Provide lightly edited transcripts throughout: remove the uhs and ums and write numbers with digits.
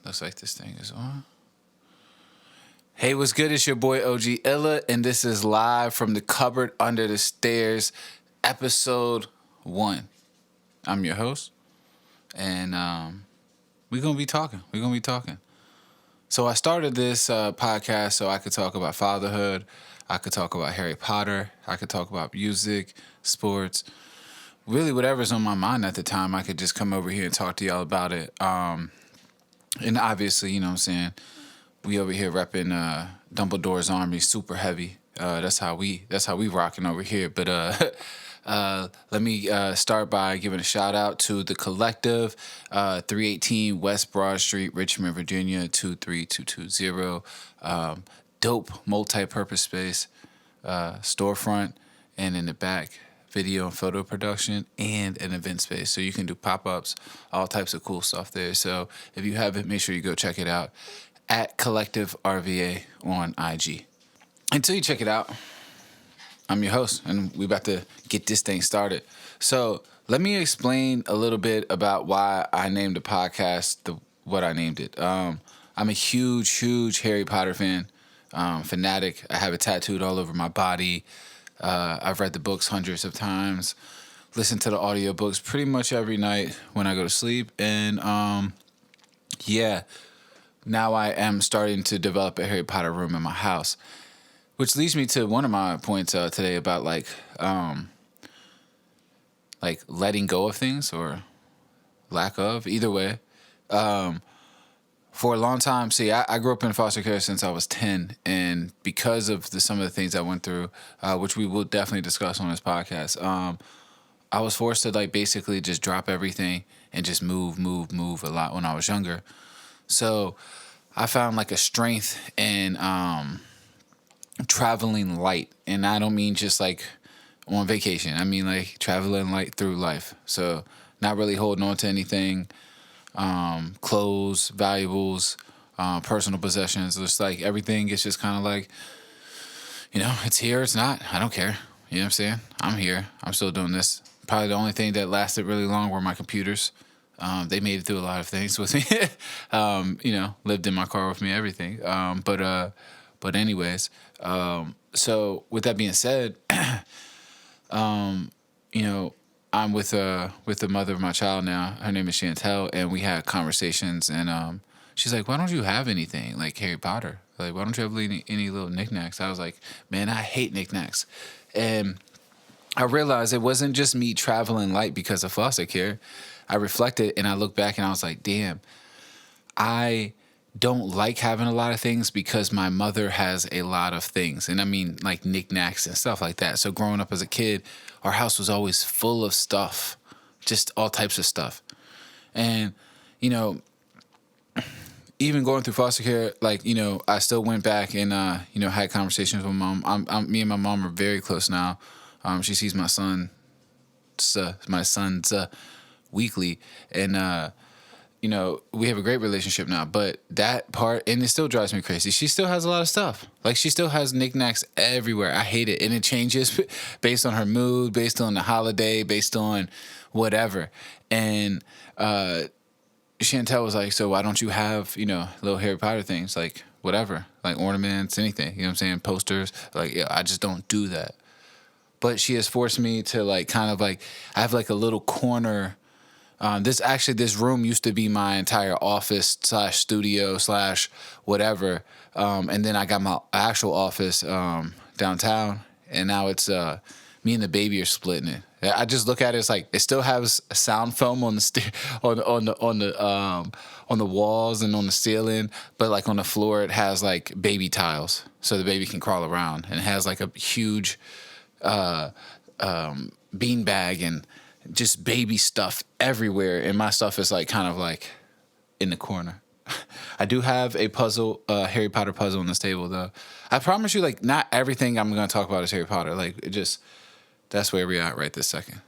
Looks like this thing is on. Hey, what's good? It's your boy OG Illa, and this is live from the Cupboard Under the Stairs, episode 1. I'm your host, and we're gonna be talking. So I started this podcast so I could talk about fatherhood. I could talk about Harry Potter. I could talk about music, sports, really whatever's on my mind at the time. I could just come over here and talk to y'all about it. And obviously, you know what I'm saying, we over here repping Dumbledore's army super heavy. That's how we rocking over here. But let me start by giving a shout out to the collective, 318 West Broad Street, Richmond, Virginia 23220. Dope multi-purpose space, storefront, and in the back, video and photo production, and an event space. So you can do pop-ups, all types of cool stuff there. So if you haven't, make sure you go check it out at Collective RVA on IG. Until you check it out, I'm your host, and we about to get this thing started. So let me explain a little bit about why I named the podcast what I named it. I'm a huge Harry Potter fan, fanatic. I have it tattooed all over my body. I've read the books hundreds of times, listened to the audiobooks pretty much every night when I go to sleep. And now I am starting to develop a Harry Potter room in my house, which leads me to one of my points today about like letting go of things or lack of, either way. For a long time, I grew up in foster care since I was 10, and because of some of the things I went through, which we will definitely discuss on this podcast, I was forced to basically just drop everything and just move a lot when I was younger. So I found a strength in traveling light, and I don't mean just on vacation. I mean traveling light through life. So not really holding on to anything. Clothes, valuables, personal possessions. Just everything is just kind of it's here, it's not. I don't care. You know what I'm saying? I'm here. I'm still doing this. Probably the only thing that lasted really long were my computers. They made it through a lot of things with me. Lived in my car with me, everything. But anyways, so with that being said, I'm with the mother of my child now. Her name is Chantel, and we had conversations, and she's like, "Why don't you have anything like Harry Potter? Why don't you have any little knickknacks?" I was like, "Man, I hate knickknacks," and I realized it wasn't just me traveling light because of foster care. I reflected and I looked back and I was like, "Damn, I don't like having a lot of things because my mother has a lot of things." And I mean knickknacks and stuff like that. So growing up as a kid, our house was always full of stuff, just all types of stuff. And, even going through foster care, I still went back and, had conversations with my mom. Me and my mom are very close now. She sees my sons weekly. And, we have a great relationship now, but that part, and it still drives me crazy. She still has a lot of stuff. She still has knickknacks everywhere. I hate it. And it changes based on her mood, based on the holiday, based on whatever. And Chantel was like, "So why don't you have, little Harry Potter things, whatever, ornaments, anything, you know what I'm saying, posters?" I just don't do that. But she has forced me to I have a little corner. This room used to be my entire office / studio / whatever. And then I got my actual office downtown, and now it's me and the baby are splitting it. I just look at it, it's it still has a sound foam on the on the walls and on the ceiling, but on the floor it has baby tiles so the baby can crawl around, and it has a huge bean bag and just baby stuff everywhere, and my stuff is kind of in the corner. I do have a puzzle, Harry Potter puzzle on this table, though. I promise you, not everything I'm going to talk about is Harry Potter. That's where we're at right this second.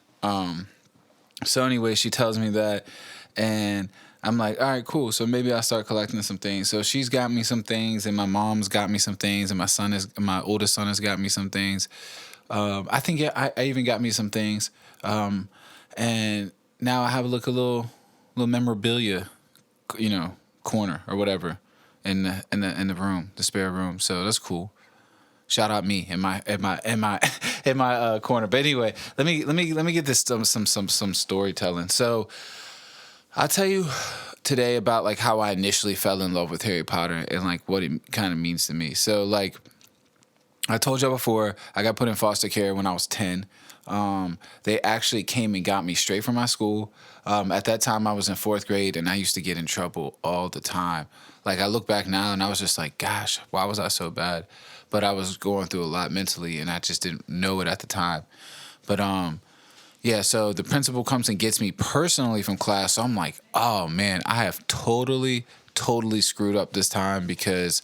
So anyway, she tells me that, and I'm like, all right, cool. So maybe I'll start collecting some things. So she's got me some things, and my mom's got me some things, and my oldest son has got me some things. I think I even got me some things. And now I have a little memorabilia, corner or whatever in the room, the spare room. So that's cool. Shout out me in my corner. But anyway, let me get this some storytelling. So I'll tell you today about like how I initially fell in love with Harry Potter and like what it kind of means to me. So like I told y'all before, I got put in foster care when I was 10. They actually came and got me straight from my school. At that time, I was in 4th grade, and I used to get in trouble all the time. Like, I look back now, and I was just like, gosh, why was I so bad? But I was going through a lot mentally, and I just didn't know it at the time. But, yeah, so the principal comes and gets me personally from class. So I'm like, oh, man, I have totally screwed up this time because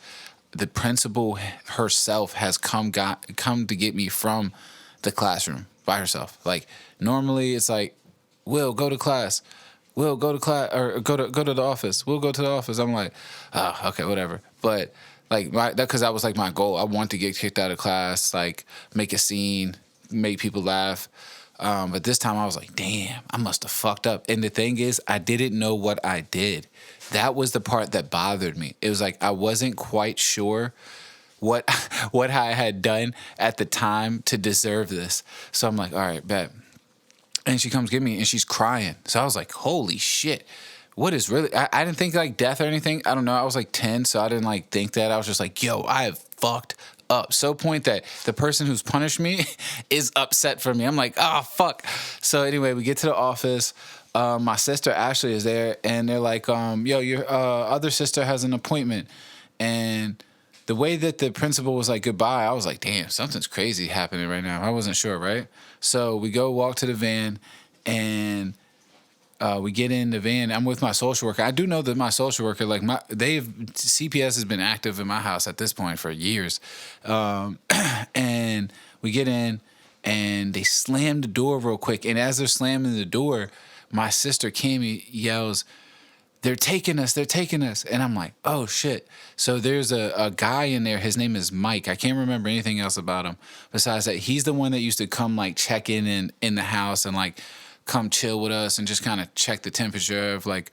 the principal herself has come to get me from the classroom by herself. Like normally it's like, Will, go to class. Will, go to class, or go to the office. We'll go to the office. I'm like, oh, okay, whatever. But like because that was like my goal. I want to get kicked out of class, like make a scene, make people laugh. But this time I was like, damn, I must have fucked up. And the thing is, I didn't know what I did. That was the part that bothered me. It was like I wasn't quite sure what I had done at the time to deserve this. So I'm like, all right, bet. And she comes get me and she's crying. So I was like, holy shit. What is really... I didn't think like death or anything. I don't know. I was like 10, so I didn't like think that. I was just like, yo, I have fucked up. So point that the person who's punished me is upset for me. I'm like, oh, fuck. So anyway, we get to the office. My sister Ashley is there, and they're like, yo, your other sister has an appointment. And the way that the principal was like, goodbye, I was like, damn, something's crazy happening right now. I wasn't sure, right? So we go walk to the van, and we get in the van. I'm with my social worker. I do know that my social worker, like CPS has been active in my house at this point for years. And we get in, and they slam the door real quick. And as they're slamming the door, my sister Kimmy yells, they're taking us. And I'm like, oh, shit. So there's a guy in there. His name is Mike. I can't remember anything else about him besides that he's the one that used to come, like, check in the house and, like, come chill with us and just kind of check the temperature of, like,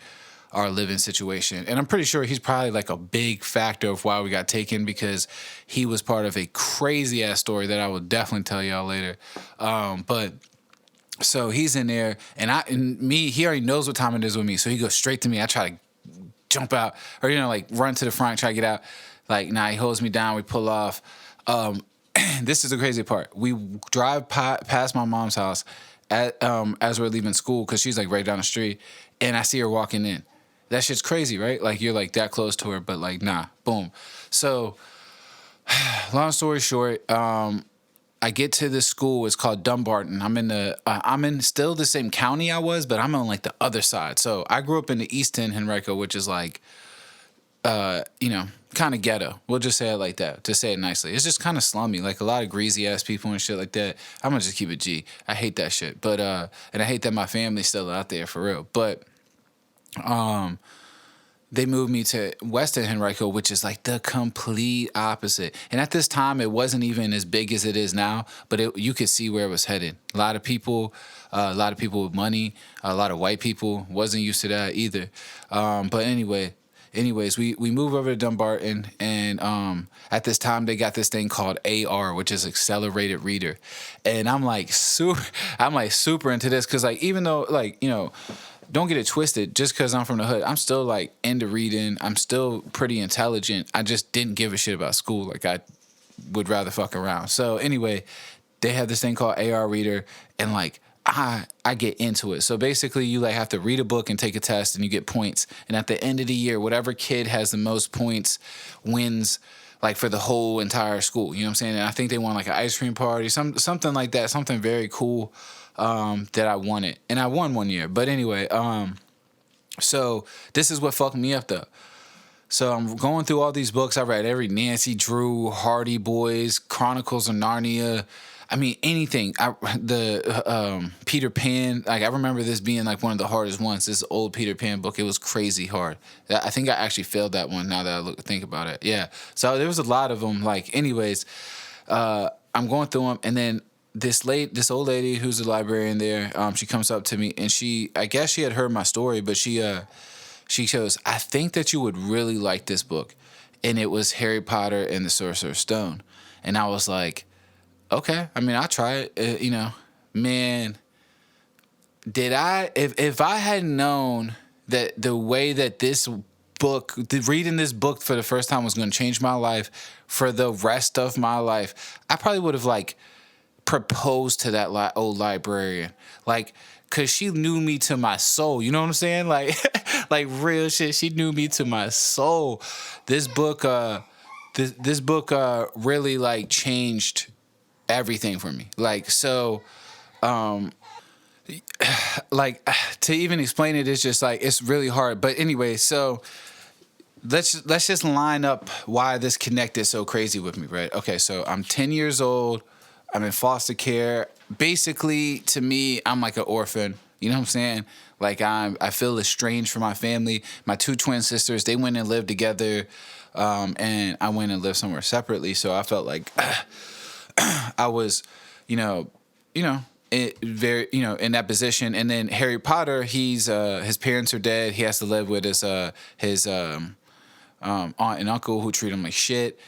our living situation. And I'm pretty sure he's probably, like, a big factor of why we got taken because he was part of a crazy-ass story that I will definitely tell y'all later. But... So he's in there, and he already knows what time it is with me. So he goes straight to me. I try to jump out or, like run to the front, try to get out. Like, nah, he holds me down. We pull off. This is the crazy part. We drive past my mom's house as we're leaving school because she's like right down the street, and I see her walking in. That shit's crazy, right? Like you're like that close to her, but like, nah, boom. So long story short, I get to this school. It's called Dumbarton. I'm in still the same county I was, but I'm on like the other side. So I grew up in the East End, Henrico, which is like, kind of ghetto. We'll just say it like that, to say it nicely. It's just kind of slummy, like a lot of greasy ass people and shit like that. I'm gonna just keep it G. I hate that shit, but and I hate that my family's still out there for real. But they moved me to Western Henrico, which is like the complete opposite. And at this time, it wasn't even as big as it is now, but you could see where it was headed. A lot of people with money, a lot of white people, wasn't used to that either. But anyways, we move over to Dumbarton, and at this time, they got this thing called AR, which is accelerated reader. And I'm like super into this because like, even though like, don't get it twisted. Just because I'm from the hood, I'm still like into reading. I'm still pretty intelligent. I just didn't give a shit about school. Like I would rather fuck around. So anyway, they have this thing called AR Reader, and like I get into it. So basically, you like have to read a book and take a test, and you get points. And at the end of the year, whatever kid has the most points wins. Like for the whole entire school. You know what I'm saying? And I think they won like an ice cream party, something like that. Something very cool. That I wanted. And I won one year. But anyway, so this is what fucked me up though. So I'm going through all these books. I read every Nancy Drew, Hardy Boys, Chronicles of Narnia. I mean, anything. The Peter Pan, like I remember this being like one of the hardest ones, this old Peter Pan book. It was crazy hard. I think I actually failed that one now that I think about it. Yeah. So there was a lot of them. Like anyways, I'm going through them, and then this old lady who's a librarian there, she comes up to me, and I guess she had heard my story, but she she goes, I think that you would really like this book. And it was Harry Potter and the Sorcerer's Stone. And I was like, okay, I mean, I'll try it. Man, did I, if I had known that the way that this book, reading this book for the first time was going to change my life for the rest of my life, I probably would have like proposed to that old librarian. Like, cause she knew me to my soul. You know what I'm saying? Like, like real shit. She knew me to my soul. This book, this book, really like changed everything for me. Like, so, like to even explain it is just like, it's really hard. But anyway, so let's just line up why this connected so crazy with me, right? Okay, so I'm 10 years old. I'm in foster care. Basically, to me, I'm like an orphan. You know what I'm saying? Like I feel estranged from my family. My two twin sisters, they went and lived together, and I went and lived somewhere separately. So I felt like I was, very, in that position. And then Harry Potter, he's his parents are dead. He has to live with his aunt and uncle who treat him like shit.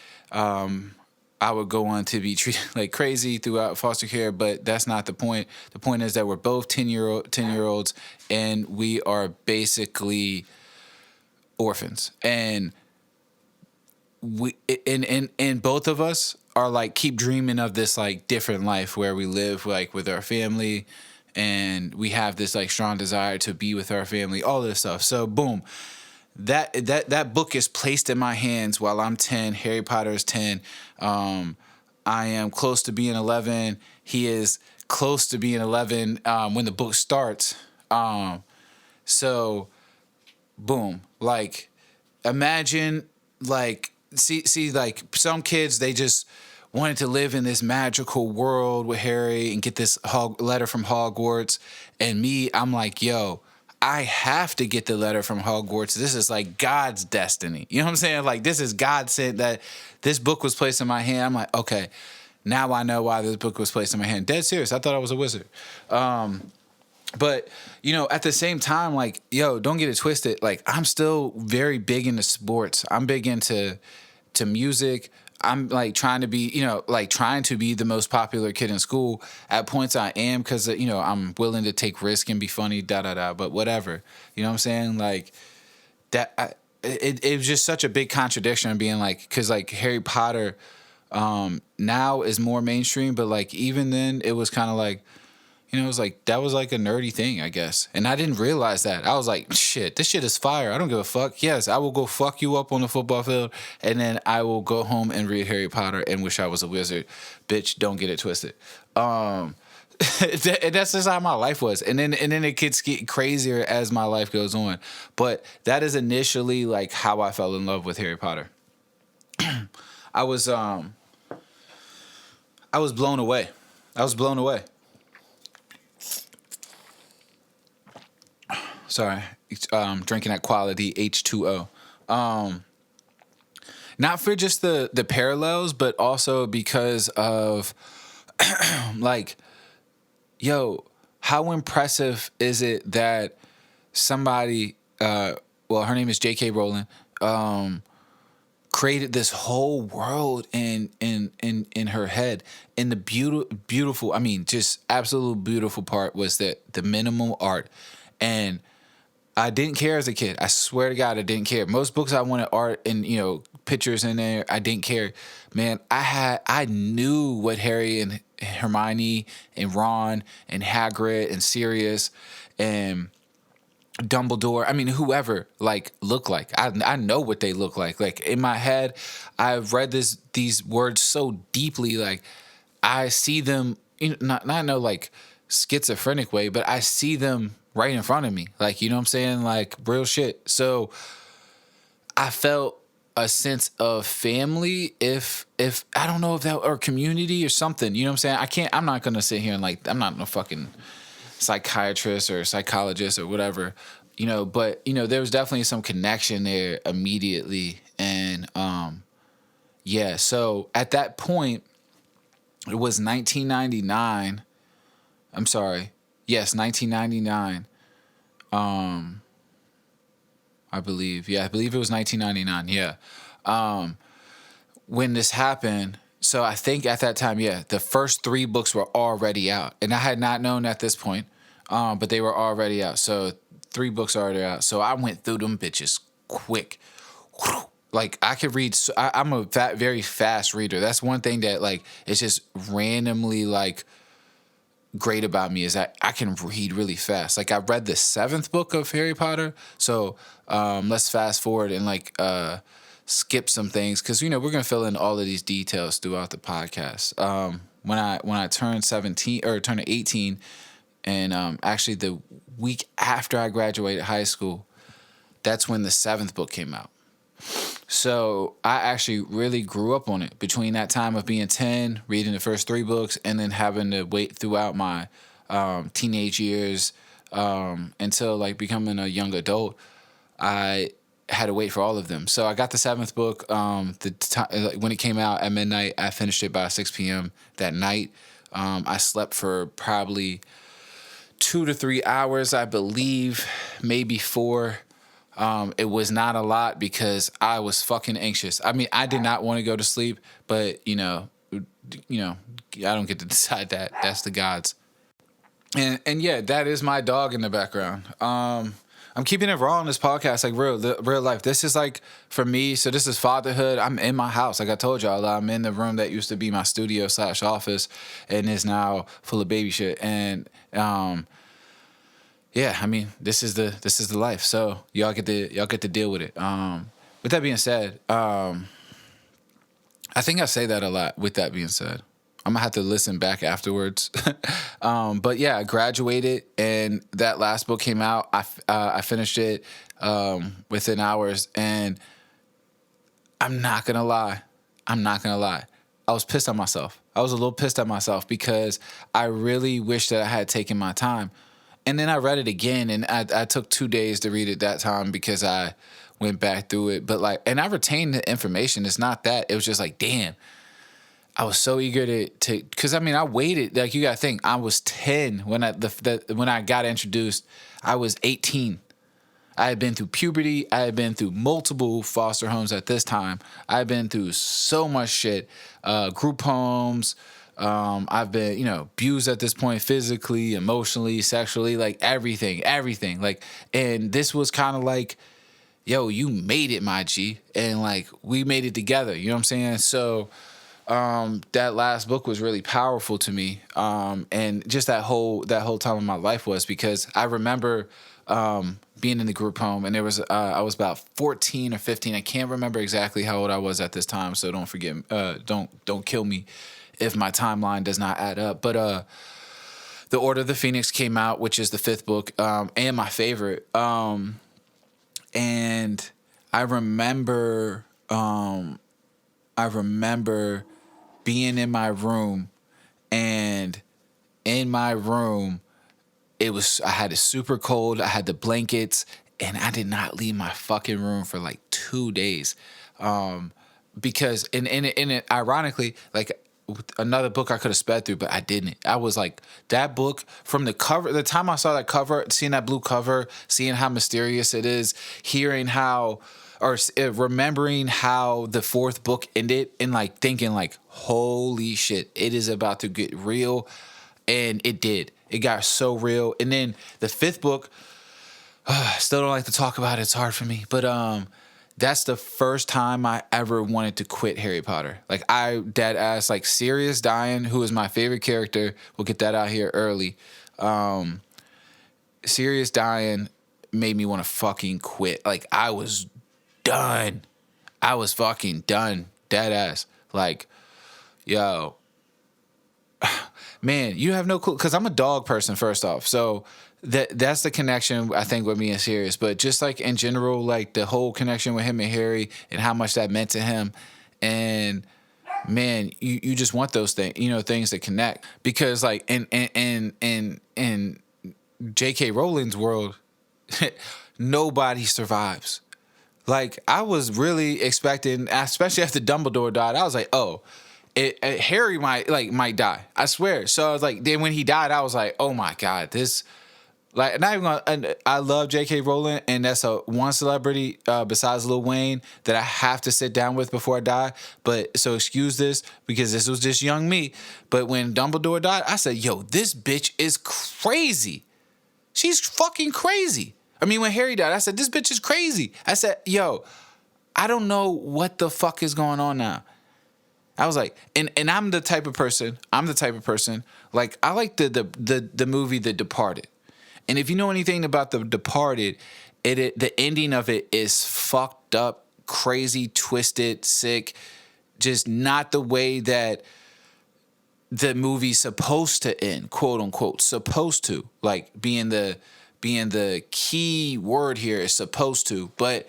I would go on to be treated like crazy throughout foster care, but that's not the point. The point is that we're both 10-year-olds, and we are basically orphans. And we and both of us are like keep dreaming of this like different life where we live like with our family, and we have this like strong desire to be with our family, all this stuff. So boom. That book is placed in my hands while I'm 10. Harry Potter is 10. I am close to being 11. He is close to being 11 when the book starts. So, boom. Like, imagine, like, see, like, some kids, they just wanted to live in this magical world with Harry and get this letter from Hogwarts. And me, I'm like, yo, I have to get the letter from Hogwarts. This is like God's destiny. You know what I'm saying? Like, this is God said that this book was placed in my hand. I'm like, okay, now I know why this book was placed in my hand. Dead serious. I thought I was a wizard. But, at the same time, like, yo, don't get it twisted. Like, I'm still very big into sports. I'm big into music. I'm like trying to be, trying to be the most popular kid in school. At points I am because, I'm willing to take risk and be funny, but whatever. You know what I'm saying? Like that, it was just such a big contradiction of being like, because like Harry Potter now is more mainstream, but like even then it was kind of like, it was like, that was like a nerdy thing, I guess. And I didn't realize that. I was like, shit, this shit is fire. I don't give a fuck. Yes, I will go fuck you up on the football field, and then I will go home and read Harry Potter and wish I was a wizard. Bitch, don't get it twisted. And that's just how my life was. And then it gets crazier as my life goes on. But that is initially like how I fell in love with Harry Potter. I was blown away. Sorry, drinking that quality H2O. Not for just the parallels, but also because of like, yo, how impressive is it that somebody, her name is J.K. Rowling, created this whole world in her head. And the beautiful, I mean, just absolute beautiful part was that the minimal art. And I didn't care as a kid. I swear to God, I didn't care. Most books I wanted art and, pictures in there. I didn't care. Man, I knew what Harry and Hermione and Ron and Hagrid and Sirius and Dumbledore, I mean, whoever, like, look like. I know what they look like. Like, in my head, I've read these words so deeply. Like, I see them, not in a, like, schizophrenic way, but I see them right in front of me. Like, you know what I'm saying? Like, real shit. So I felt a sense of family, if I don't know if that, or community or something, you know what I'm saying? I'm not going to sit here and like, I'm not no fucking psychiatrist or psychologist or whatever, but, there was definitely some connection there immediately. And, yeah, so at that point, it was 1999. I'm sorry. Yes, 1999. I believe. Yeah, I believe it was 1999. Yeah. When this happened, so I think at that time, yeah, the first 3 books were already out. And I had not known at this point, but they were already out. So 3 books already out. So I went through them bitches quick. Like I could read. I'm a very fast reader. That's one thing that like it's just randomly like great about me is that I can read really fast. Like I read the 7th book of Harry Potter. So let's fast forward and like skip some things because we're gonna fill in all of these details throughout the podcast. When I turned 17 or turned 18, and actually the week after I graduated high school, that's when the 7th book came out. So I actually really grew up on it between that time of being 10, reading the first 3 books, and then having to wait throughout my teenage years until like becoming a young adult. I had to wait for all of them. So I got the 7th book. When it came out at midnight, I finished it by 6 p.m. that night. I slept for probably 2 to 3 hours, I believe, maybe 4. It was not a lot because I was fucking anxious. I mean, I did not want to go to sleep, but I don't get to decide that. That's the gods. And yeah, that is my dog in the background. I'm keeping it raw on this podcast, like real life. This is like for me. So this is fatherhood. I'm in my house, like I told y'all. I'm in the room that used to be my studio / office, and is now full of baby shit. And yeah, I mean, this is the life. So y'all get to deal with it. With that being said, I think I say that a lot. With that being said, I'm gonna have to listen back afterwards. But yeah, I graduated, and that last book came out. I finished it within hours, and I'm not gonna lie. I was pissed at myself. I was a little pissed at myself because I really wish that I had taken my time. And then I read it again, and I took 2 days to read it that time because I went back through it. But and I retained the information. It's not that. It was just like, damn. I was so eager to because I mean I waited. Like you gotta think, I was 10 when I got introduced. I was 18. I had been through puberty. I had been through multiple foster homes at this time. I had been through so much shit, group homes. I've been, abused at this point, physically, emotionally, sexually, like everything. Like, and this was kind of like, yo, you made it, my G. And like, we made it together. You know what I'm saying? So, that last book was really powerful to me. And just that whole time of my life was because I remember, being in the group home, and there was, I was about 14 or 15. I can't remember exactly how old I was at this time. So don't forget, don't kill me if my timeline does not add up. But The Order of the Phoenix came out, which is the 5th book, and my favorite. And I remember being in my room, and in my room, I had it super cold. I had the blankets, and I did not leave my fucking room for like 2 days. Because in it, ironically, like, another book I could have sped through, but I didn't. I was like, that book from the cover, the time I saw that cover, seeing that blue cover, seeing how mysterious it is, hearing how, or remembering how the 4th book ended, and like thinking like, holy shit, it is about to get real. And it did. It got so real. And then the 5th book, I still don't like to talk about it. It's hard for me. But that's the first time I ever wanted to quit Harry Potter. Like, I dead ass, like, Sirius dying, who is my favorite character. We'll get that out here early. Sirius dying made me want to fucking quit. Like, I was done. I was fucking done. Dead ass. Like, yo. Man, you have no clue. Because I'm a dog person, first off. So that's the connection, I think, with me and Sirius. But just like in general, like the whole connection with him and Harry and how much that meant to him. And man, you just want those things, things that connect. Because like in J.K. Rowling's world, nobody survives. Like, I was really expecting, especially after Dumbledore died, I was like, oh, Harry might die. I swear. So I was like, then when he died, I was like, oh my God, this, Like, not even gonna, and I love J.K. Rowling, and that's a one celebrity besides Lil Wayne that I have to sit down with before I die. But so excuse this because this was just young me. But when Dumbledore died, I said, "Yo, this bitch is crazy. She's fucking crazy." I mean, when Harry died, I said, "This bitch is crazy." I said, "Yo, I don't know what the fuck is going on now." I was like, and I'm the type of person. Like, I like the movie The Departed. And if you know anything about The Departed, the ending of it is fucked up, crazy, twisted, sick, just not the way that the movie's supposed to end, quote unquote, supposed to. Like, being the key word here is supposed to, but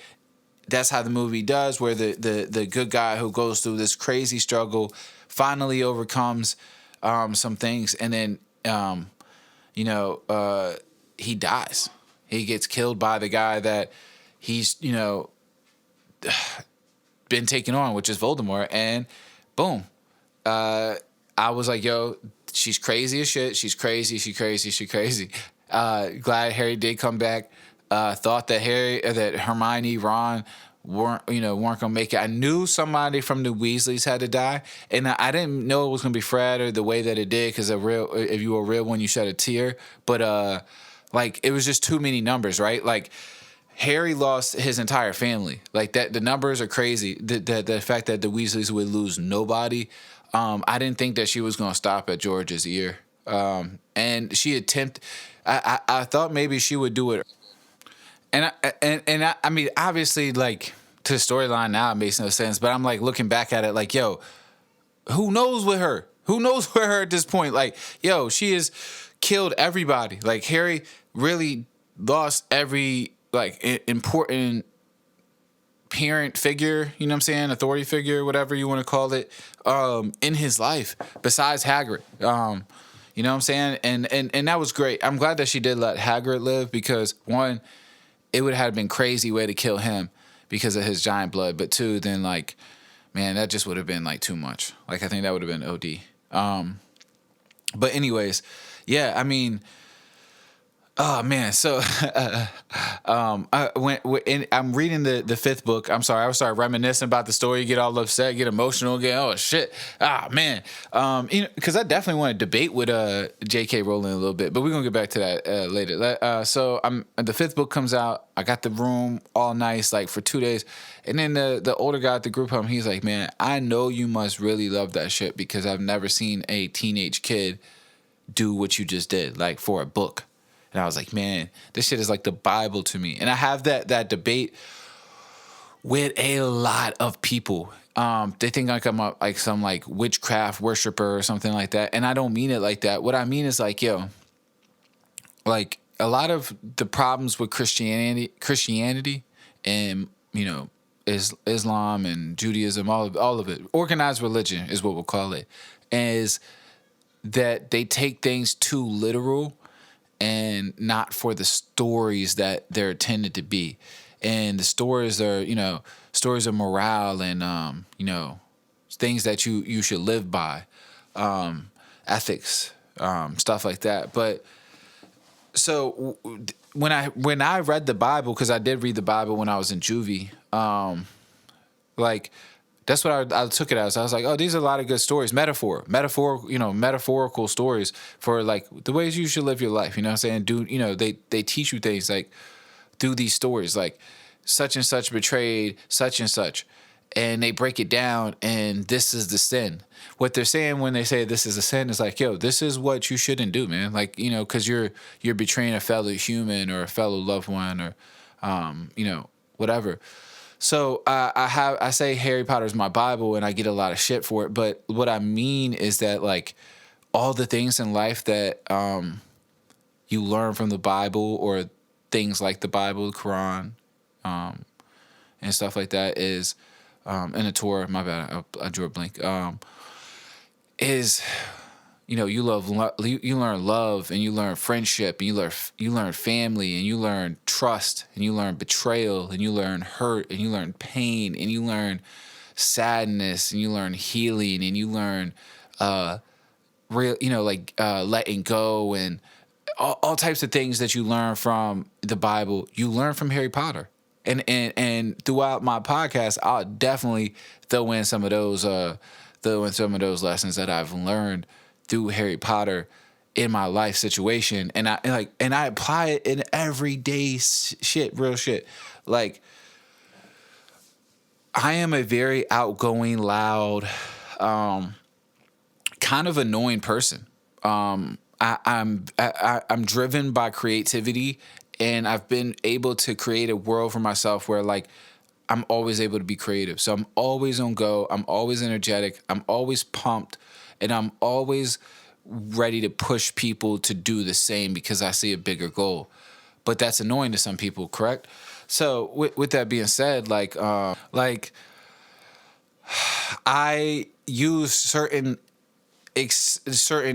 that's how the movie does, where the good guy who goes through this crazy struggle finally overcomes some things, and then he dies. He gets killed by the guy that he's, been taken on, which is Voldemort. And boom. I was like, yo, she's crazy as shit. She's crazy. Glad Harry did come back. Thought that Hermione, Ron weren't gonna make it. I knew somebody from the Weasleys had to die, and I didn't know it was gonna be Fred or the way that it did, because if you were a real one, you shed a tear. But like, it was just too many numbers, right? Like, Harry lost his entire family. Like, that, the numbers are crazy. The fact that the Weasleys would lose nobody. I didn't think that she was gonna stop at George's ear. And she attempted. I thought maybe she would do it. And I mean, obviously, like, to the storyline now, it makes no sense. But I'm like looking back at it, like, yo, who knows with her? Who knows with her at this point? Like, yo, she has killed everybody. Like, Harry really lost every, like, important parent figure, you know what I'm saying, authority figure, whatever you want to call it, in his life, besides Hagrid. You know what I'm saying? And that was great. I'm glad that she did let Hagrid live, because one, it would have been crazy way to kill him because of his giant blood. But two, then, like, man, that just would have been, like, too much. Like, I think that would have been OD. But anyways, yeah, I mean, oh man, so I'm reading the fifth book. I'm sorry, I started reminiscing about the story, get all upset, get emotional again. Oh shit, man, because I definitely want to debate with J.K. Rowling a little bit, but we're gonna get back to that later. So the fifth book comes out. I got the room all nice, like, for 2 days, and then the older guy at the group home, he's like, man, I know you must really love that shit, because I've never seen a teenage kid do what you just did, like, for a book. And I was like, man, this shit is like the Bible to me. And I have that debate with a lot of people. They think like I'm like some, like, witchcraft worshiper or something like that. And I don't mean it like that. What I mean is, like, yo, like, a lot of the problems with Christianity and, Islam and Judaism, all of it, organized religion is what we'll call it, is that they take things too literal and not for the stories that they're intended to be. And the stories are, stories of morale and, things that you should live by, ethics, stuff like that. But so when I read the Bible, because I did read the Bible when I was in juvie, like, that's what I took it as. I was like, oh, these are a lot of good stories. Metaphorical stories for, like, the ways you should live your life. You know what I'm saying? They teach you things, like, through these stories, like, such and such betrayed such and such. And they break it down, and this is the sin. What they're saying when they say this is a sin is like, yo, this is what you shouldn't do, man. Like, because you're betraying a fellow human or a fellow loved one or, whatever. So I say Harry Potter is my Bible, and I get a lot of shit for it. But what I mean is that, like, all the things in life that you learn from the Bible, or things like the Bible, the Quran, and stuff like that, is and the Torah. My bad, I drew a blank. Is you learn love, and you learn friendship, and you learn family, and you learn trust, and you learn betrayal, and you learn hurt, and you learn pain, and you learn sadness, and you learn healing, and you learn letting go, and all types of things that you learn from the Bible, you learn from Harry Potter. And throughout my podcast, I'll definitely throw in some of those lessons that I've learned through Harry Potter in my life situation, and I apply it in everyday shit, real shit. Like, I am a very outgoing, loud, kind of annoying person. I'm driven by creativity, and I've been able to create a world for myself where, like, I'm always able to be creative. So I'm always on go. I'm always energetic. I'm always pumped, and I'm always ready to push people to do the same because I see a bigger goal. But that's annoying to some people, correct? So with that being said, I use certain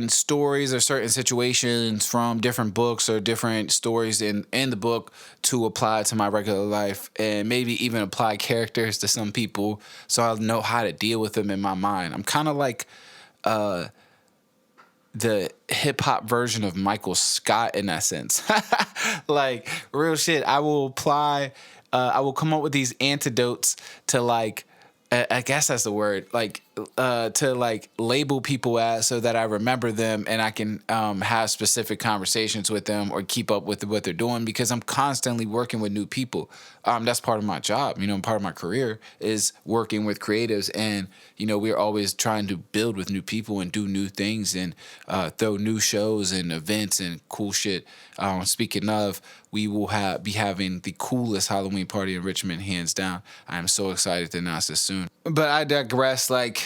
stories or certain situations from different books or different stories in the book to apply to my regular life, and maybe even apply characters to some people so I'll know how to deal with them in my mind. I'm kind of like the hip hop version of Michael Scott in that sense. Like, real shit. I will come up with these antidotes to, like, I guess that's the word, like, to, like, label people as, so that I remember them and I can have specific conversations with them or keep up with what they're doing, because I'm constantly working with new people. That's part of my job, part of my career is working with creatives, and, we're always trying to build with new people and do new things and throw new shows and events and cool shit. Speaking of, we will be having the coolest Halloween party in Richmond, hands down. I am so excited to announce this soon. But I digress. Like,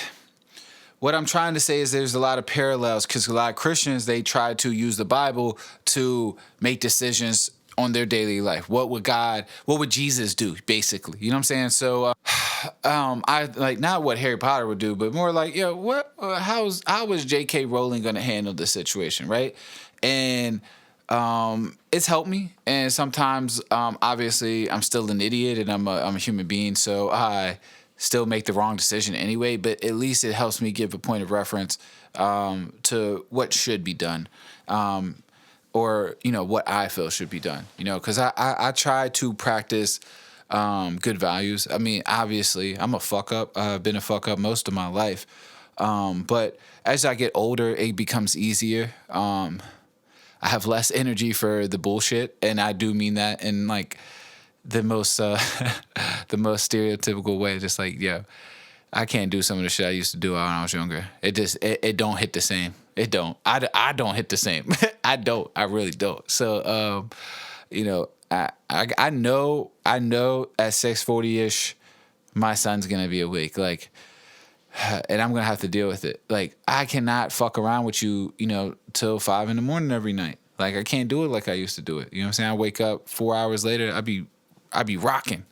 what I'm trying to say is there's a lot of parallels, because a lot of Christians, they try to use the Bible to make decisions on their daily life. What would Jesus do, basically? You know what I'm saying? So I like, not what Harry Potter would do, but more like, how was J.K. Rowling going to handle this situation, right? And it's helped me, and sometimes obviously I'm still an idiot, and I'm a human being, so I still make the wrong decision anyway, but at least it helps me give a point of reference to what should be done, or what I feel should be done, because I try to practice good values. I mean, obviously I'm a fuck up. I've been a fuck up most of my life, but as I get older, it becomes easier. I have less energy for the bullshit, and I do mean that in, like, the most the most stereotypical way. Just like, I can't do some of the shit I used to do when I was younger. It don't hit the same. It don't. I don't hit the same. I don't. I really don't. So I know at 6:40ish, my son's gonna be awake. Like, and I'm gonna have to deal with it. Like, I cannot fuck around with you, till 5 a.m. every night. Like, I can't do it like I used to do it. You know what I'm saying? I wake up 4 hours later, I be rocking.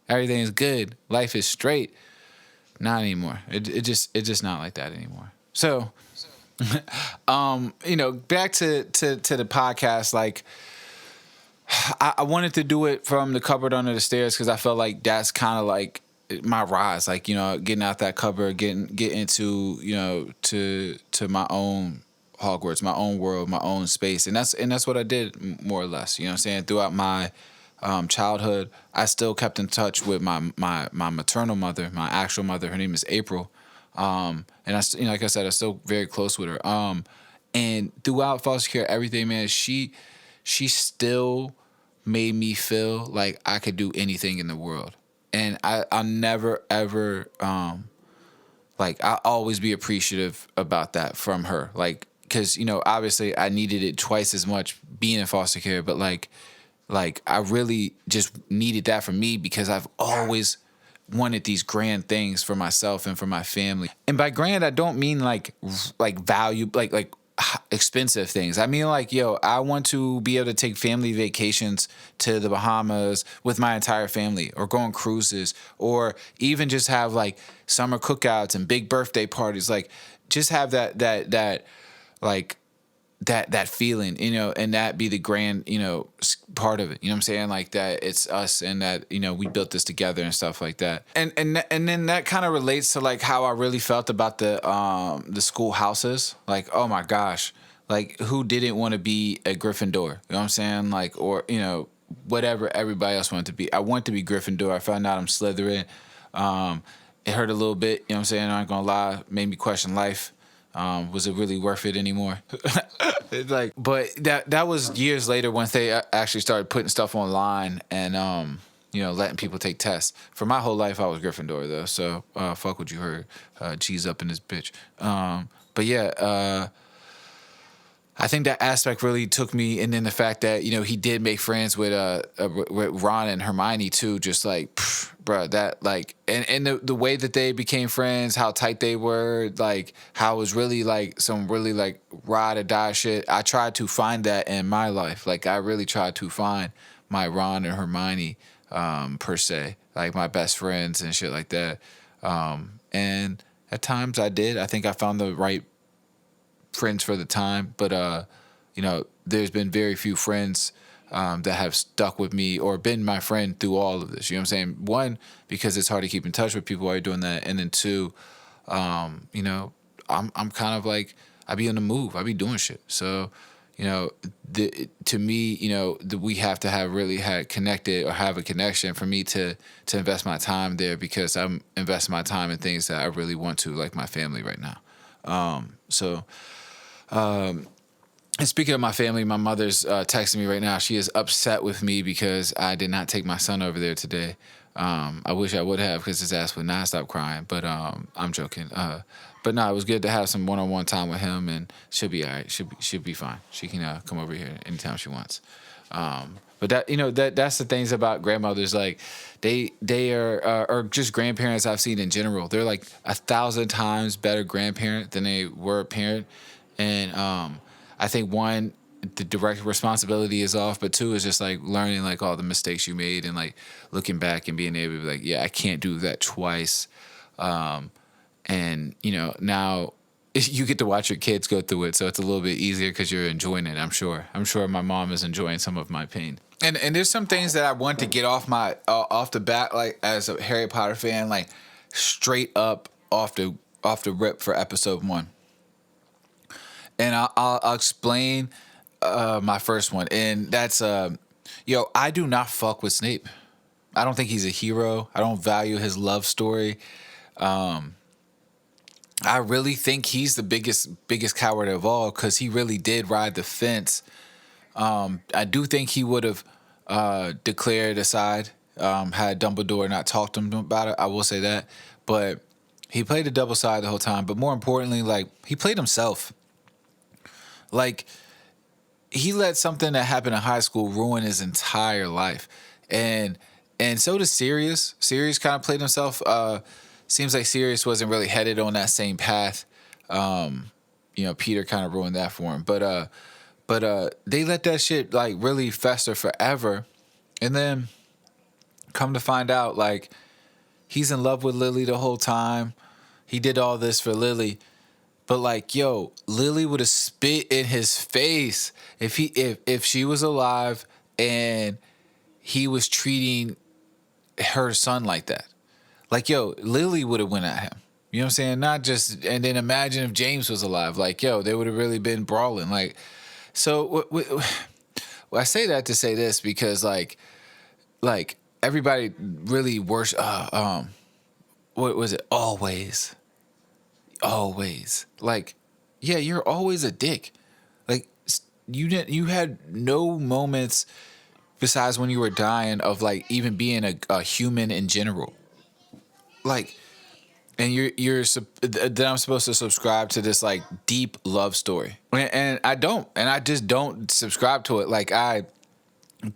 Everything is good. Life is straight. Not anymore. It just not like that anymore. So, back to the podcast. Like, I wanted to do it from the cupboard under the stairs because I felt like that's kind of like my rise, like, getting out that cupboard, getting into, to my own Hogwarts, my own world, my own space. And that's what I did, more or less. You know what I'm saying? Throughout my childhood, I still kept in touch with my maternal mother, my actual mother. Her name is April. And like I said, I'm still very close with her. And throughout foster care, everything, man, she still made me feel like I could do anything in the world. And I'll never, ever, I'll always be appreciative about that from her. Like, because, obviously I needed it twice as much being in foster care, but like I really just needed that for me because I've always wanted these grand things for myself and for my family. And by grand, I don't mean like value, like expensive things. I mean, like, I want to be able to take family vacations to the Bahamas with my entire family, or go on cruises, or even just have like summer cookouts and big birthday parties. Like, just have that feeling, and that be the grand, part of it. You know what I'm saying? Like, that it's us, and that, we built this together and stuff like that. And then that kind of relates to like how I really felt about the schoolhouses. Like, oh my gosh, like who didn't want to be a Gryffindor? You know what I'm saying? Like, or whatever everybody else wanted to be. I want to be Gryffindor. I found out I'm Slytherin. It hurt a little bit. You know what I'm saying? I ain't gonna lie. Made me question life. Was it really worth it anymore? But that was years later once they actually started putting stuff online and letting people take tests. For my whole life, I was Gryffindor though. So fuck what you heard. Cheese up in this bitch. But yeah. I think that aspect really took me, and then the fact that he did make friends with Ron and Hermione too. Just like, bro, that like, and the way that they became friends, how tight they were, like how it was really like some really like ride or die shit. I tried to find that in my life. Like I really tried to find my Ron and Hermione per se, like my best friends and shit like that. And at times I did. I think I found the right friends for the time, but there's been very few friends that have stuck with me or been my friend through all of this. You know what I'm saying? One, because it's hard to keep in touch with people while you're doing that, and then two, I'm kind of like I be on the move, I be doing shit. So to me, we have to have really had connected or have a connection for me to invest my time there, because I'm investing my time in things that I really want to, like my family right now. And speaking of my family, my mother's texting me right now. She is upset with me because I did not take my son over there today. I wish I would have, because his ass would not stop crying. But I'm joking. But no, it was good to have some one-on-one time with him, and she'll be all right. She'll be fine. She can come over here anytime she wants. But that's the things about grandmothers. Like they are or just grandparents I've seen in general. They're like 1,000 times better grandparent than they were a parent. And I think one, the direct responsibility is off, but two is just like learning like all the mistakes you made and like looking back and being able to be like, yeah, I can't do that twice. And now you get to watch your kids go through it, so it's a little bit easier because you're enjoying it. I'm sure my mom is enjoying some of my pain. And there's some things that I want to get off the bat, like as a Harry Potter fan, like straight up off the rip for episode 1. And I'll explain my first one, and that's I do not fuck with Snape. I don't think he's a hero. I don't value his love story. I really think he's the biggest coward of all, because he really did ride the fence. I do think he would have declared aside had Dumbledore not talked to him about it. I will say that, but he played a double side the whole time. But more importantly, like he played himself. Like, he let something that happened in high school ruin his entire life. And so does Sirius. Sirius kind of played himself. Seems like Sirius wasn't really headed on that same path. Peter kind of ruined that for him. But they let that shit, like, really fester forever. And then come to find out, like, he's in love with Lily the whole time. He did all this for Lily. But like, Lily would have spit in his face if she was alive and he was treating her son like that. Like, Lily would have went at him. You know what I'm saying? Not just, and then imagine if James was alive. Like, they would have really been brawling. Like, so I say that to say this, because like everybody really worship. What was it? Always. Like, yeah, you're always a dick. Like, you had no moments besides when you were dying of like even being a human in general. Like, and that I'm supposed to subscribe to this like deep love story, and I don't, and I just don't subscribe to it. Like, I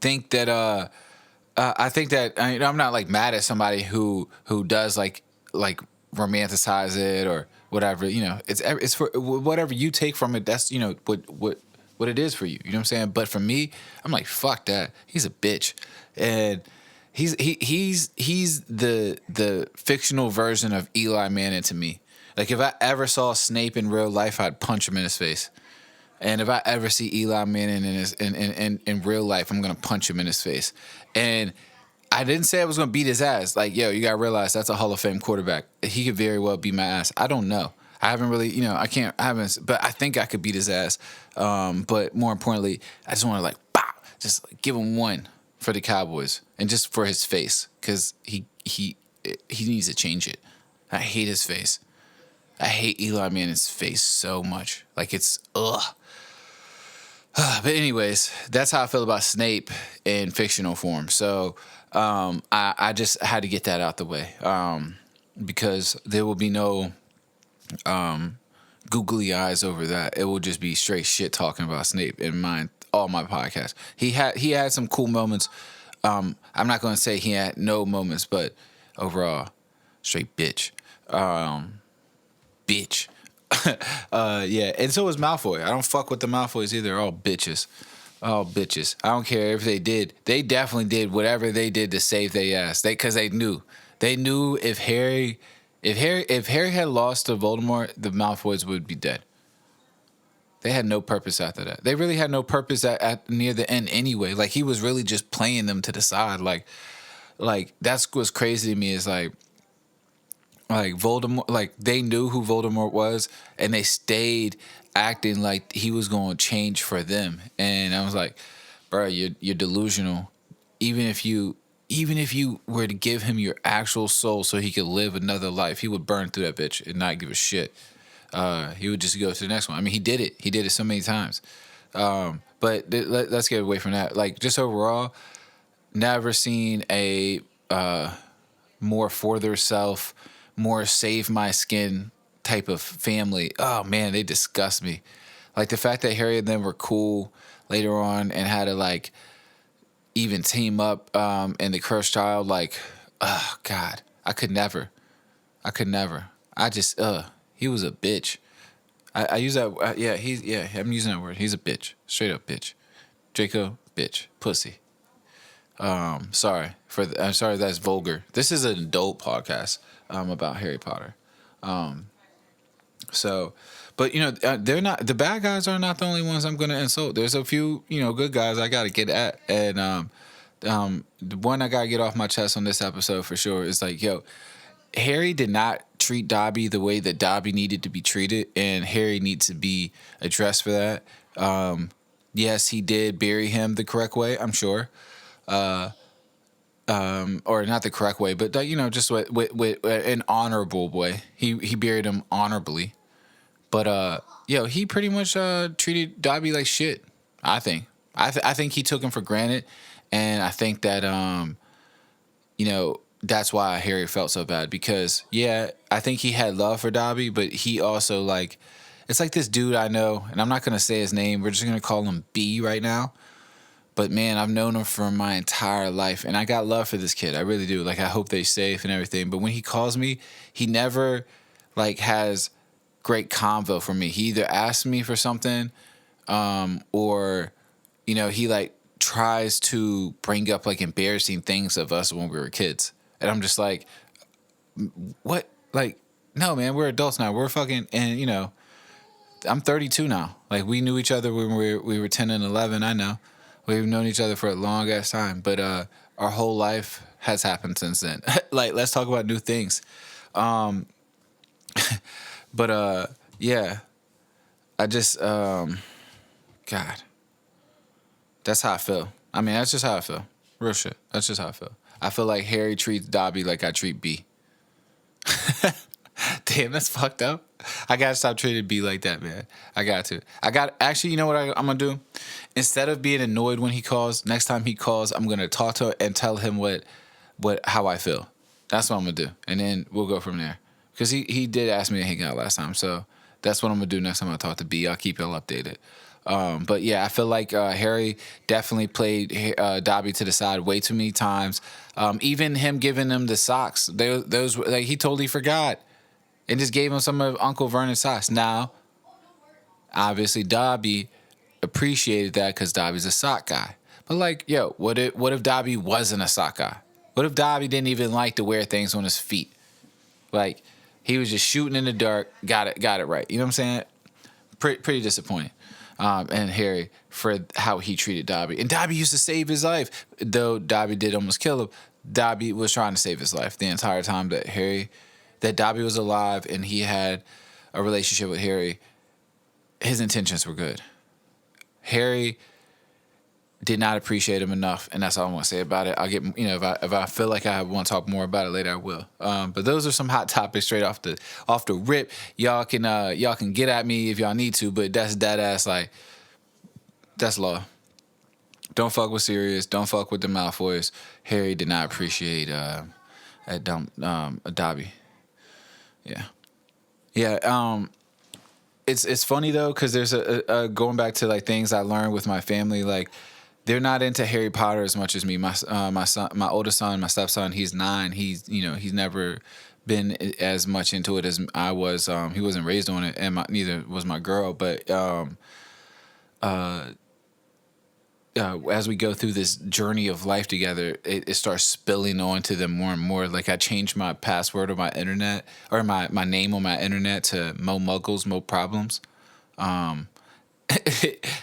think that I'm not like mad at somebody who does like romanticize it or whatever. It's for whatever you take from it. That's what it is for you. You know what I'm saying? But for me, I'm like, fuck that. He's a bitch, and he's the fictional version of Eli Manning to me. Like, if I ever saw Snape in real life, I'd punch him in his face. And if I ever see Eli Manning in real life, I'm gonna punch him in his face. And I didn't say I was gonna beat his ass. Like, you gotta realize that's a Hall of Fame quarterback. He could very well beat my ass. I don't know. I haven't really, but I think I could beat his ass. But more importantly, I just want to like, bow, just like give him one for the Cowboys and just for his face, because he needs to change it. I hate his face. I hate Eli Manning's face so much. Like, it's ugh. But anyways, that's how I feel about Snape in fictional form. So I just had to get that out the way, because there will be no googly eyes over that. It will just be straight shit talking about Snape in all my podcasts. He had some cool moments. I'm not going to say he had no moments, but overall, straight bitch. Bitch. Yeah, and so was Malfoy. I don't fuck with the Malfoys either. They're all bitches. All bitches. I don't care if they did. They definitely did whatever they did to save their ass. Because they knew. They knew if Harry had lost to Voldemort, the Malfoys would be dead. They had no purpose after that. They really had no purpose at near the end anyway. Like, he was really just playing them to the side. Like that's what's crazy to me is like Voldemort, like they knew who Voldemort was, and they stayed acting like he was going to change for them. And I was like, bro, you're delusional. Even if you were to give him your actual soul so he could live another life, he would burn through that bitch and not give a shit. He would just go to the next one. I mean, he did it. He did it so many times. But let's get away from that. Like, just overall, never seen a more for their self, more save my skin type of family. Oh man, they disgust me. Like, the fact that Harry and them were cool later on and had to like even team up in the Cursed Child, like, oh God, I could never. I just he was a bitch. I use that. I'm using that word. He's a bitch. Straight up bitch. Draco, bitch, pussy. I'm sorry that's vulgar. This is an adult podcast about Harry Potter. But they're not, the bad guys are not the only ones I'm going to insult. There's a few good guys I got to get at, and the one I got to get off my chest on this episode for sure is like, Harry did not treat Dobby the way that Dobby needed to be treated, and Harry needs to be addressed for that. Yes, he did bury him the correct way, I'm sure. Or not the correct way, but just with an honorable way. He buried him honorably, but he pretty much treated Dobby like shit. I think. I think he took him for granted, and I think that that's why Harry felt so bad, because I think he had love for Dobby, but he also like, it's like this dude I know, and I'm not gonna say his name. We're just gonna call him B right now. But man, I've known him for my entire life, and I got love for this kid. I really do. Like, I hope they're safe and everything. But when he calls me, he never like has great convo for me. He either asks me for something, or he like tries to bring up like embarrassing things of us when we were kids, and I'm just like, what? Like, no, man, we're adults now. We're fucking, and I'm 32 now. Like, we knew each other when we were 10 and 11. I know. We've known each other for a long ass time, but our whole life has happened since then. Like, let's talk about new things. But I just God, that's how I feel. I mean, that's just how I feel. Real shit. That's just how I feel. I feel like Harry treats Dobby like I treat B. Damn, that's fucked up. I gotta stop treating B like that, man. I got to. Actually, you know what I'm gonna do? Instead of being annoyed when he calls, next time he calls, I'm gonna talk to him and tell him how I feel. That's what I'm gonna do, and then we'll go from there. Because he did ask me to hang out last time, so that's what I'm gonna do next time I talk to B. I'll keep y'all updated. But yeah, I feel like Harry definitely played Dobby to the side way too many times. Even him giving him the socks, those like, he totally forgot and just gave him some of Uncle Vernon's socks. Now, obviously, Dobby appreciated that because Dobby's a sock guy. But like, what if Dobby wasn't a sock guy? What if Dobby didn't even like to wear things on his feet? Like, he was just shooting in the dark, got it right. You know what I'm saying? Pretty disappointing. And Harry for how he treated Dobby. And Dobby used to save his life. Though Dobby did almost kill him, Dobby was trying to save his life the entire time that Dobby was alive, and he had a relationship with Harry, his intentions were good. Harry did not appreciate him enough, and that's all I'm gonna say about it. I'll get, if I feel like I want to talk more about it later, I will. But those are some hot topics straight off the rip. Y'all can get at me if y'all need to, but that's dead ass, like, that's law. Don't fuck with Sirius. Don't fuck with the Malfoys. Harry did not appreciate Dobby. Yeah. It's funny though, because there's a going back to like things I learned with my family. Like, they're not into Harry Potter as much as me. My son, my oldest son, my stepson, he's 9. He's never been as much into it as I was. He wasn't raised on it, and neither was my girl. But as we go through this journey of life together, it starts spilling onto them more and more. Like, I changed my password on my internet, or my name on my internet, to Mo Muggles, Mo Problems.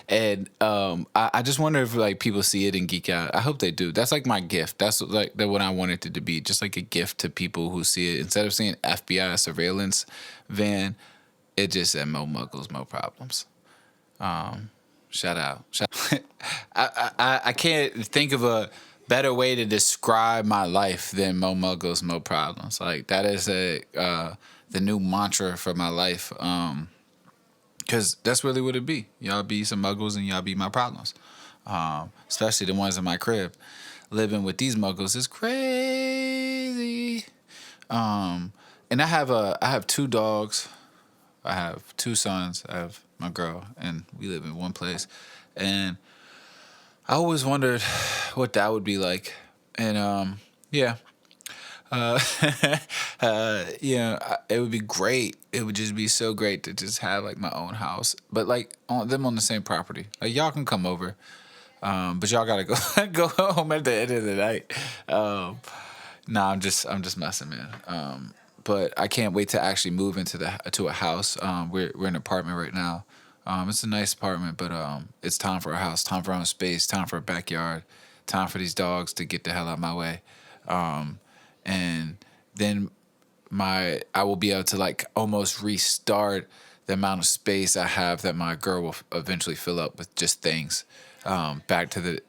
And I just wonder if like people see it and geek out. I hope they do. That's like my gift. That's like what I wanted it to be. Just like a gift to people who see it. Instead of seeing FBI surveillance van, it just said Mo Muggles, Mo Problems. Shout out. I can't think of a better way to describe my life than Mo Muggles, Mo Problems. Like, that is the new mantra for my life. Because that's really what it be. Y'all be some muggles and y'all be my problems. Especially the ones in my crib. Living with these muggles is crazy. And I have 2 dogs. I have 2 sons. I have my girl, and we live in one place. And I always wondered what that would be like. And yeah. It would be great. It would just be so great to just have like my own house, but like on the same property. Like, y'all can come over, but y'all gotta go home at the end of the night. Nah, I'm just messing, man. But I can't wait to actually move to a house. We're in an apartment right now. It's a nice apartment, but it's time for a house, time for our own space, time for a backyard, time for these dogs to get the hell out of my way. And then I will be able to like almost restart the amount of space I have that my girl will eventually fill up with just things. Back to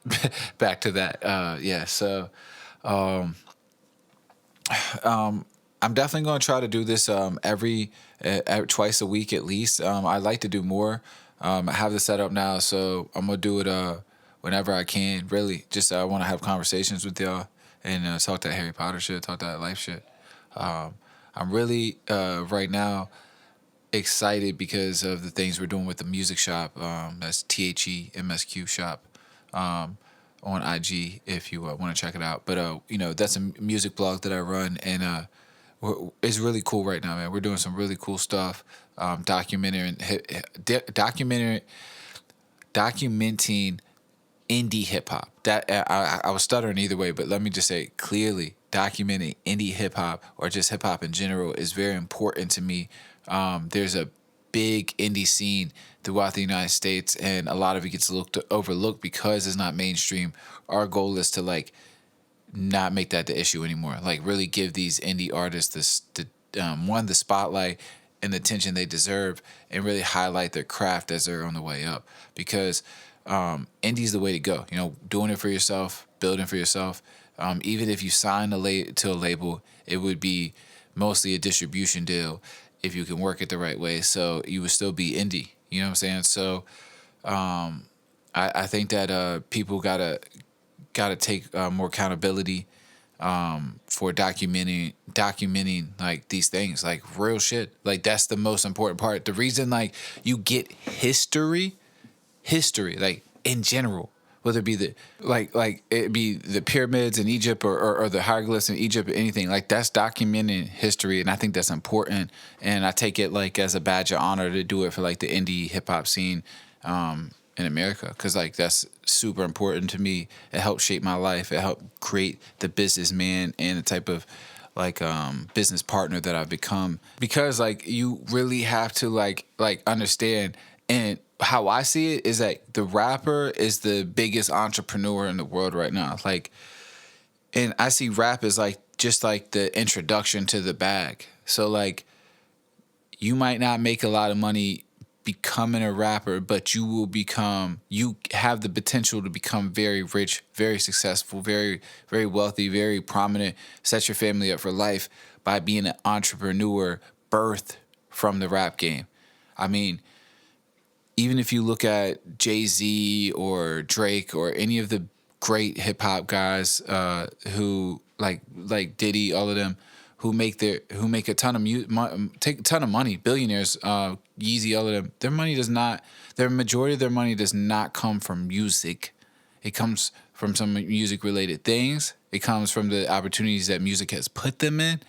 that. So I'm definitely going to try to do this every twice a week at least. I like to do more. I have the setup now, so I'm going to do it whenever I can. Really, just I want to have conversations with y'all and talk that Harry Potter shit, talk that life shit. I'm really right now excited because of the things we're doing with the music shop. That's THEMSQ shop on IG if you want to check it out. But that's a music blog that I run, and it's really cool right now, man. We're doing some really cool stuff, documenting indie hip hop. That I was stuttering either way, but let me just say clearly, documenting indie hip hop or just hip hop in general is very important to me. There's a big indie scene throughout the United States, and a lot of it gets overlooked because it's not mainstream. Our goal is to like not make that the issue anymore. Like, really give these indie artists the spotlight and the attention they deserve, and really highlight their craft as they're on the way up. Because indie's the way to go. Doing it for yourself, building for yourself. Even if you sign to a label, it would be mostly a distribution deal if you can work it the right way. So you would still be indie. You know what I'm saying? So I think that people gotta take more accountability for documenting like these things, like real shit. Like, that's the most important part. The reason like you get history like in general, whether it be the pyramids in Egypt or the hieroglyphs in Egypt or anything, like, that's documenting history, and I think that's important. And I take it like as a badge of honor to do it for like the indie hip hop scene in America, because like that's super important to me. It helped shape my life. It helped create the businessman and the type of like business partner that I've become, because like you really have to like understand. And how I see it is that the rapper is the biggest entrepreneur in the world right now. Like, and I see rap as like just like the introduction to the bag. So like you might not make a lot of money becoming a rapper, but you have the potential to become very rich, very successful, very, very wealthy, very prominent, set your family up for life by being an entrepreneur birthed from the rap game. I mean, even if you look at Jay-Z or Drake or any of the great hip hop guys who like Diddy, all of them who make a ton of take a ton of money, billionaires, Yeezy, all of them, their majority of their money does not come from music. It comes from some music related things. It comes from the opportunities that music has put them in.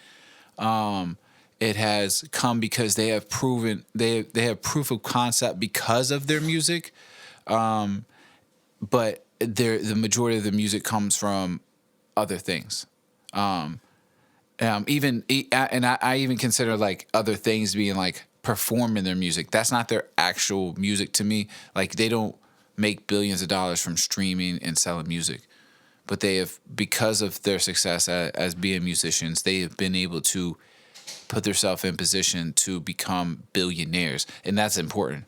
It has come because they have have proof of concept because of their music. But the majority of the music comes from other things. I even consider like other things being like performing their music. That's not their actual music to me. Like they don't make billions of dollars from streaming and selling music, but they have, because of their success as being musicians, they have been able to put themselves in position to become billionaires, and that's important.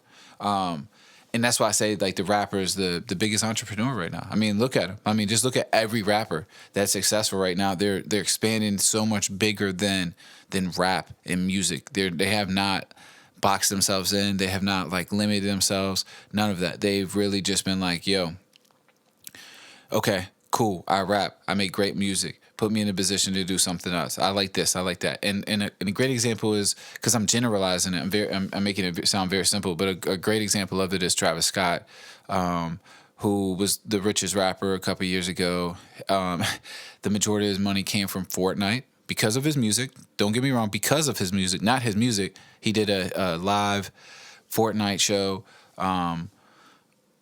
And that's why I say like the rapper is the biggest entrepreneur right now. I mean, look at him. I mean, just look at every rapper that's successful right now. They're expanding so much bigger than rap and music. They have not boxed themselves in. They have not like limited themselves. None of that. They've really just been like, yo, okay, cool. I rap. I make great music. Put me in a position to do something else. I like this. I like that. And a great example is, because I'm generalizing it. I'm making it sound very simple, but a great example of it is Travis Scott, who was the richest rapper a couple years ago. The majority of his money came from Fortnite because of his music. Don't get me wrong, because of his music, not his music. He did a live Fortnite show. On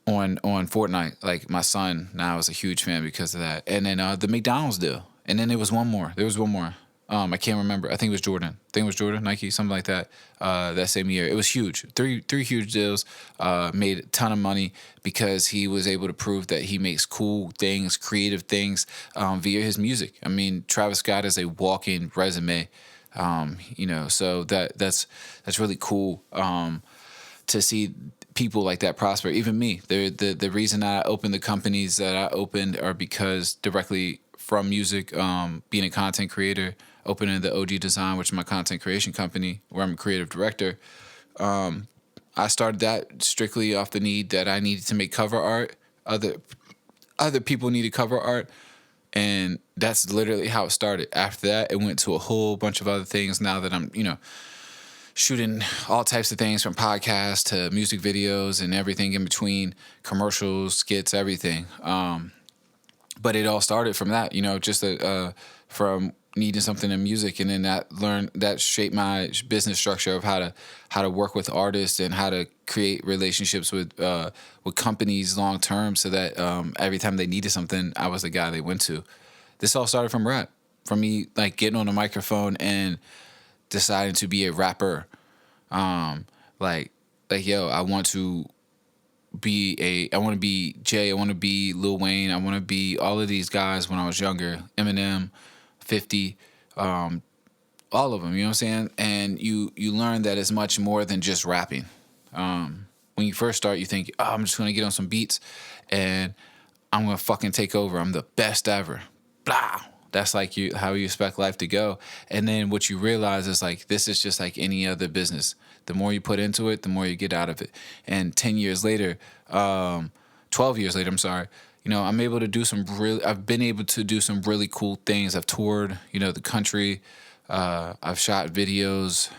Fortnite, like my son now is a huge fan because of that. And then the McDonald's deal. And then there was one more. I can't remember. I think it was Jordan. Nike, something like that. That same year, it was huge. Three huge deals. Made a ton of money because he was able to prove that he makes cool things, creative things via his music. I mean, Travis Scott is a walking resume. So that's really cool to see people like that prosper. Even me, the reason I opened the companies that I opened are because directly from music, being a content creator, opening the OG Design, which is my content creation company, where I'm a creative director. I started that strictly off the need that I needed to make cover art. Other people needed cover art, and that's literally how it started. After that, it went to a whole bunch of other things. Now that I'm, shooting all types of things from podcasts to music videos and everything in between, commercials, skits, everything. But it all started from that, just from needing something in music, and then that shaped my business structure of how to work with artists and how to create relationships with companies long term, so that every time they needed something, I was the guy they went to. This all started from rap, from me like getting on a microphone and deciding to be a rapper. Yo, I want to be Jay, I want to be Lil Wayne, I want to be all of these guys when I was younger, Eminem, 50, all of them, you know what I'm saying? And you learn that it's much more than just rapping. When you first start, you think, oh, I'm just going to get on some beats and I'm going to fucking take over. I'm the best ever. Blah. That's like how you expect life to go. And then what you realize is like, this is just like any other business. The more you put into it, the more you get out of it. And 10 years later, 12 years later, I'm able to do I've been able to do some really cool things. I've toured, the country. I've shot videos,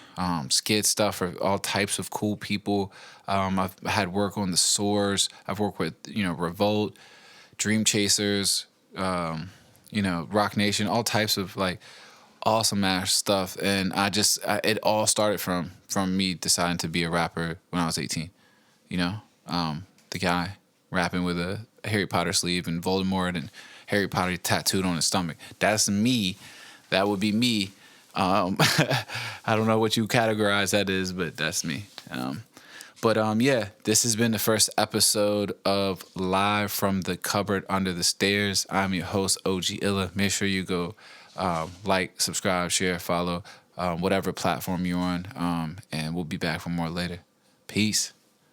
skit stuff for all types of cool people. I've had work on the Soars. I've worked with, Revolt, Dream Chasers, Rock Nation, all types of like awesome ass stuff. And it all started from me deciding to be a rapper when I was 18. The guy rapping with a Harry Potter sleeve and Voldemort and Harry Potter tattooed on his stomach. That's me. That would be me. I don't know what you categorize that is, but that's me. This has been the first episode of Live from the Cupboard Under the Stairs. I'm your host, OG Illa. Make sure you go like, subscribe, share, follow. whatever platform you're on. And we'll be back for more later. Peace.